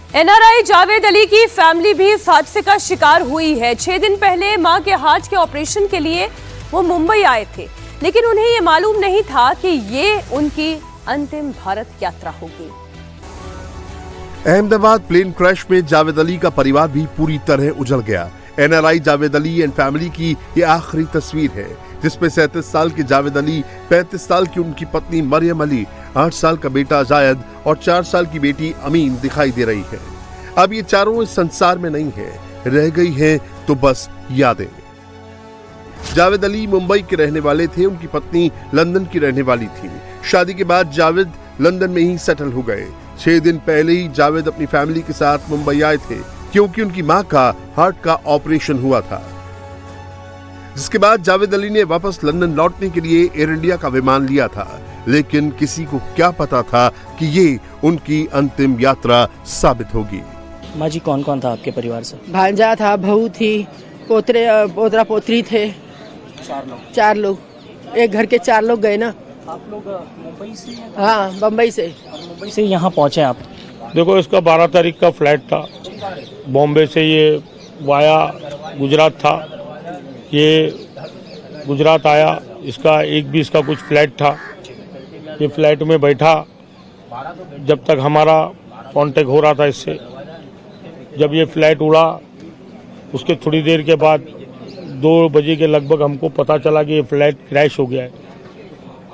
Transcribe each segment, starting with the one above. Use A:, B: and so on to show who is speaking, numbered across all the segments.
A: NRI Javed Ali की family भी इस हादसे का शिकार हुई है। 6 दिन पहले मां के हार्ट के ऑपरेशन के लिए वो मुंबई आए थे, लेकिन उन्हें ये मालूम नहीं था कि ये उनकी अंतिम भारत यात्रा होगी।
B: अहमदाबाद प्लेन क्रैश में जावेद अली का परिवार भी पूरी तरह उजड़ गया। NRI Javed Ali and family की ये आखिरी तस्वीर है, जिसमें 37 साल के जावेद अली, 35 साल की उनकी पत्नी मरियम अली, 8 साल का बेटा जायद और 4 साल की बेटी अमीन दिखाई दे रही है। अब ये चारों इस संसार में नहीं है, रह गई हैं तो बस यादें। जावेद अली मुंबई के रहने वाले थे, उनकी पत्नी लंदन की रहने वाली थी। शादी के बाद जावेद लंदन में ही सेटल हो गए। 6 दिन पहले ही जावेद अपनी फैमिली के साथ मुंबई आए थे, क्योंकि उनकी मां का हार्ट का ऑपरेशन हुआ था। जिसके बाद जावेद अली ने वापस लंदन लौटने के लिए एयर इंडिया का विमान लिया था, लेकिन किसी को क्या पता था कि ये उनकी अंतिम यात्रा साबित होगी।
C: माँ जी, कौन कौन था आपके परिवार से?
D: भांजा था, बहू थी, पोतरा पोतरी थे। 4 लोग। एक घर के 4 लोग गए ना।
C: आप लोग मुंबई से?
D: हाँ, बम्बई से।
C: मुंबई से यहाँ पहुँचे आप?
E: देखो, इसका 12 तारीख का फ्लाइट था। बॉम्बे से ये वाया गुजरात था। ये गुजरात आया, इसका 1:20 का कुछ फ्लाइट था। ये फ्लाइट में बैठा जब तक हमारा कांटेक्ट हो रहा था इससे। जब ये फ्लाइट उड़ा, उसके थोड़ी देर के बाद 2 बजे के लगभग हमको पता चला कि ये फ्लाइट क्रैश हो गया है।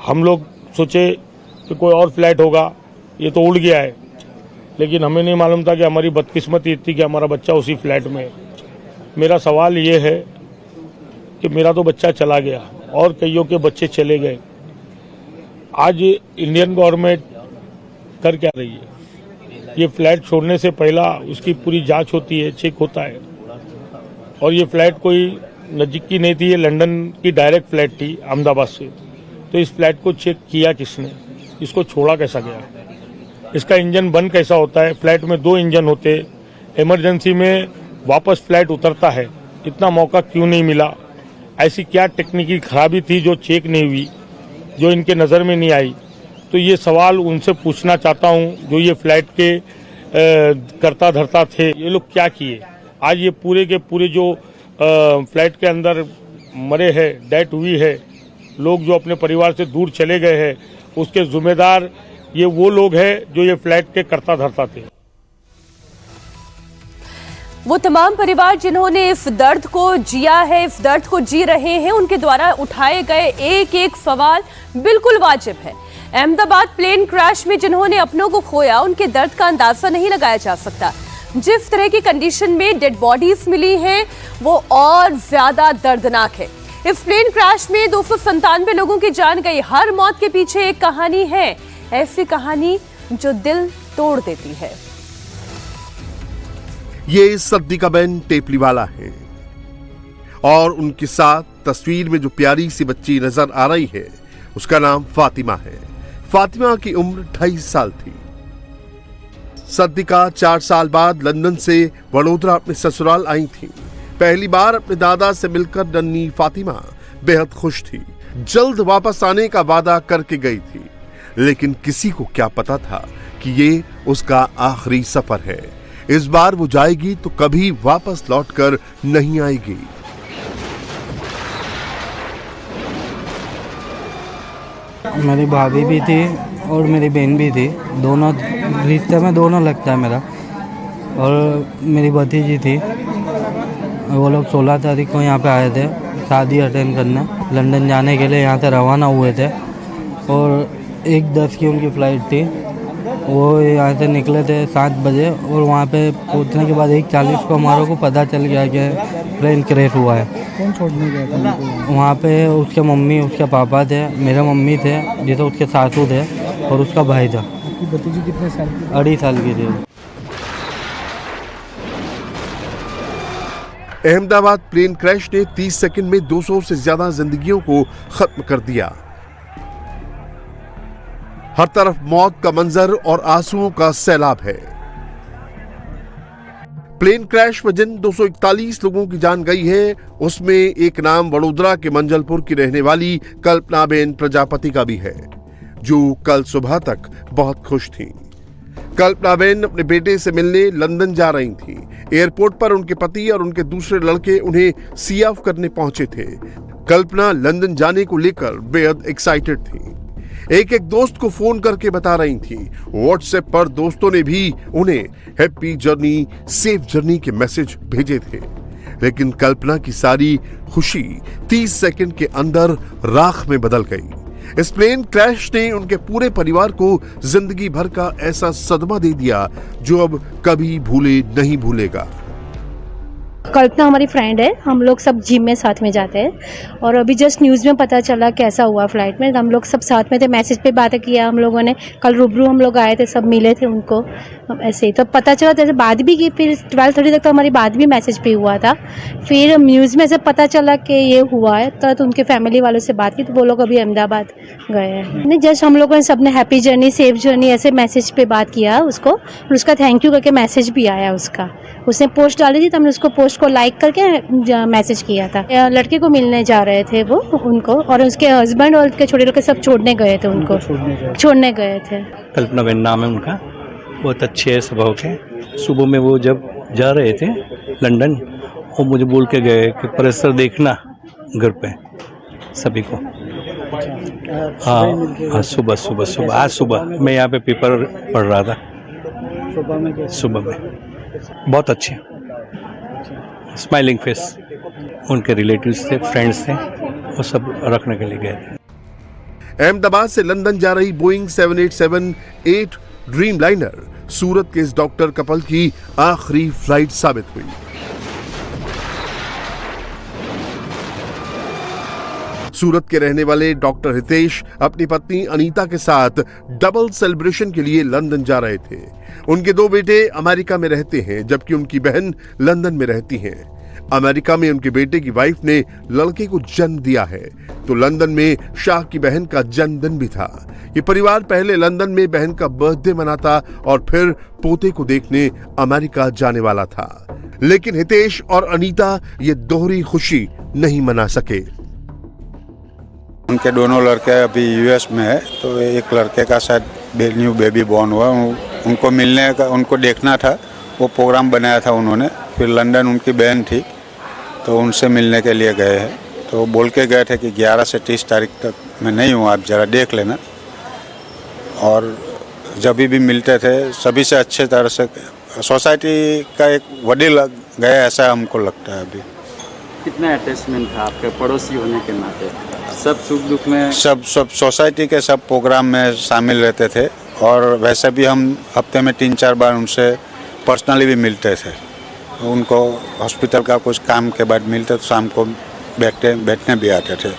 E: हम लोग सोचे कि कोई और फ्लाइट होगा, ये तो उड़ गया है, लेकिन हमें नहीं मालूम था कि हमारी बदकिस्मती इतनी कि हमारा बच्चा उसी फ्लाइट में है। मेरा सवाल ये है कि मेरा तो बच्चा चला गया और कईयों के बच्चे चले गए। आज इंडियन गवर्नमेंट कर क्या रही है? ये फ्लाइट छोड़ने से पहला उसकी पूरी जांच होती है, चेक होता है। और ये फ्लाइट कोई नज़दीक की नहीं थी, ये लंदन की डायरेक्ट फ्लाइट थी अहमदाबाद से। तो इस फ्लाइट को चेक किया किसने? इसको छोड़ा कैसा गया? इसका इंजन बंद कैसा होता है? फ्लाइट में 2 इंजन होते, इमरजेंसी में वापस फ्लाइट उतरता है, इतना मौका क्यों नहीं मिला? ऐसी क्या टेक्निकल खराबी थी जो चेक नहीं हुई, जो इनके नज़र में नहीं आई? तो ये सवाल उनसे पूछना चाहता हूँ जो ये फ्लाइट के करता धरता थे, ये लोग क्या किए? आज ये पूरे के पूरे जो फ्लाइट के अंदर मरे हैं, डेथ हुई है, लोग जो अपने परिवार से दूर चले गए हैं, उसके जिम्मेदार ये वो लोग हैं जो ये फ्लाइट के करता धरता थे।
A: वो तमाम परिवार जिन्होंने इस दर्द को जिया है, इस दर्द को जी रहे हैं, उनके द्वारा उठाए गए एक एक सवाल बिल्कुल वाजिब है। अहमदाबाद प्लेन क्रैश में जिन्होंने अपनों को खोया, उनके दर्द का अंदाजा नहीं लगाया जा सकता। जिस तरह की कंडीशन में डेड बॉडीज मिली हैं, वो और ज्यादा दर्दनाक है। इस प्लेन क्रैश में 297 लोगों की जान गई। हर मौत के पीछे एक कहानी है, ऐसी कहानी जो दिल तोड़ देती है।
B: ये सद्दिका बेन टेपलीवाला है और उनके साथ तस्वीर में जो प्यारी सी बच्ची नजर आ रही है, उसका नाम फातिमा है। फातिमा की उम्र 2.5 साल थी। सद्दिका 4 साल बाद लंदन से वडोदरा अपने ससुराल आई थी। पहली बार अपने दादा से मिलकर नन्ही फातिमा बेहद खुश थी। जल्द वापस आने का वादा करके गई थी, लेकिन किसी को क्या पता था कि ये उसका आखिरी सफर है। इस बार वो जाएगी तो कभी वापस लौटकर नहीं आएगी।
F: मेरी भाभी भी थी और मेरी बहन भी थी, दोनों रिश्ते में दोनों लगता है मेरा। और मेरी भतीजी थी, वो लोग 16 तारीख को यहाँ पे आए थे शादी अटेंड करने। लंदन जाने के लिए यहाँ से रवाना हुए थे और 1:10 की उनकी फ़्लाइट थी। वो यहाँ से निकले थे 7 बजे और वहाँ पे पहुँचने के बाद 1:40 को हमारे को पता चल गया कि प्लेन क्रैश हुआ है।
G: कौन छोड़ने गया था?
F: वहाँ पे उसके मम्मी, उसके पापा थे, मेरे मम्मी थे, जैसे उसके सासू थे और उसका भाई था।
G: आपकी भतीजी कितने साल की?
F: 2.5 साल की थी।
B: अहमदाबाद प्लेन क्रैश ने 30 सेकंड में 200 से ज्यादा जिंदगियों को खत्म कर दिया। हर तरफ मौत का मंजर और आंसुओं का सैलाब है। प्लेन क्रैश में जिन 241 लोगों की जान गई है, उसमें एक नाम वडोदरा के मंजलपुर की रहने वाली कल्पनाबेन प्रजापति का भी है, जो कल सुबह तक बहुत खुश थी। कल्पनाबेन अपने बेटे से मिलने लंदन जा रही थी। एयरपोर्ट पर उनके पति और उनके दूसरे लड़के उन्हें सी ऑफ करने पहुंचे थे। कल्पना लंदन जाने को लेकर बेहद एक्साइटेड थी। एक दोस्त को फोन करके बता रही थी। व्हाट्सएप पर दोस्तों ने भी उन्हें हैप्पी जर्नी, सेफ जर्नी के मैसेज भेजे थे। लेकिन कल्पना की सारी खुशी 30 सेकंड के अंदर राख में बदल गई। इस प्लेन क्रैश ने उनके पूरे परिवार को जिंदगी भर का ऐसा सदमा दे दिया जो अब कभी भूले नहीं भूलेगा।
H: कल्पना हमारी फ्रेंड है, हम लोग सब जिम में साथ में जाते हैं और अभी जस्ट न्यूज़ में पता चला कैसा हुआ फ्लाइट में। हम लोग सब साथ में थे, मैसेज पे बातें किया हम लोगों ने। कल रूबरू हम लोग आए थे, सब मिले थे उनको ऐसे ही। तो पता चला जैसे बात भी की, फिर 12:30 तक तो हमारी बात भी मैसेज पे हुआ था। फिर न्यूज़ में से पता चला कि ये हुआ है तो उनके फैमिली वालों से बात की तो वो लोग अभी अहमदाबाद गए हैं। नहीं, जस्ट हम लोगों ने सबने हैप्पी जर्नी, सेफ जर्नी ऐसे मैसेज पे बात किया उसको, और उसका थैंक यू करके मैसेज भी आया उसका। उसने पोस्ट डाली थी तो हमने उसको पोस्ट को लाइक करके मैसेज किया था। लड़के को मिलने जा रहे थे वो उनको, और उसके हस्बैंड और उसके छोटे लोग सब छोड़ने गए थे उनको, छोड़ने गए थे।
I: कल्पनाबेन नाम है उनका, बहुत अच्छे है स्वभाव के। सुबह में वो जब जा रहे थे लंदन, वो मुझे बोल के गए कि परिसर देखना घर पे सभी को। हाँ, सुबह आज सुबह मैं यहाँ पे पेपर पढ़ रहा था। सुबह में बहुत अच्छे, स्माइलिंग फेस। उनके रिलेटिव्स थे, फ्रेंड्स थे, वो सब रखने के लिए गए थे।
B: अहमदाबाद से लंदन जा रही बोइंग 787-8 ड्रीम लाइनर सूरत के इस डॉक्टर कपल की आखिरी फ्लाइट साबित हुई। सूरत के रहने वाले डॉक्टर हितेश अपनी पत्नी अनीता के साथ डबल सेलिब्रेशन के लिए लंदन जा रहे थे। उनके 2 बेटे अमेरिका में रहते हैं जबकि उनकी बहन लंदन में रहती हैं। अमेरिका में उनके बेटे की वाइफ ने लड़के को जन्म दिया है तो लंदन में शाह की बहन का जन्मदिन भी था। ये परिवार पहले लंदन में बहन का बर्थडे मनाता और फिर पोते को देखने अमेरिका जाने वाला था। लेकिन हितेश और अनीता ये दोहरी खुशी नहीं मना सके।
J: उनके दोनों लड़के अभी यूएस में है, तो एक लड़के का शायद न्यू बेबी बॉर्न हुआ। उनको मिलने का, उनको देखना था, वो प्रोग्राम बनाया था उन्होंने। फिर लंदन उनकी बहन थी तो उनसे मिलने के लिए गए हैं। तो बोल के गए थे कि 11 से 30 तारीख तक मैं नहीं हूँ, आप ज़रा देख लेना। और जब भी मिलते थे सभी से अच्छे तरह से, सोसाइटी का एक वडील गए ऐसा हमको लगता है। अभी
K: कितना अटैचमेंट था आपके पड़ोसी होने के नाते? सब सुख दुख में
J: सब सोसाइटी के सब प्रोग्राम में शामिल रहते थे और वैसे भी हम हफ्ते में 3-4 बार उनसे पर्सनली भी मिलते थे। उनको हॉस्पिटल का कुछ काम के बाद मिलते तो शाम को बैठने भी आते थे।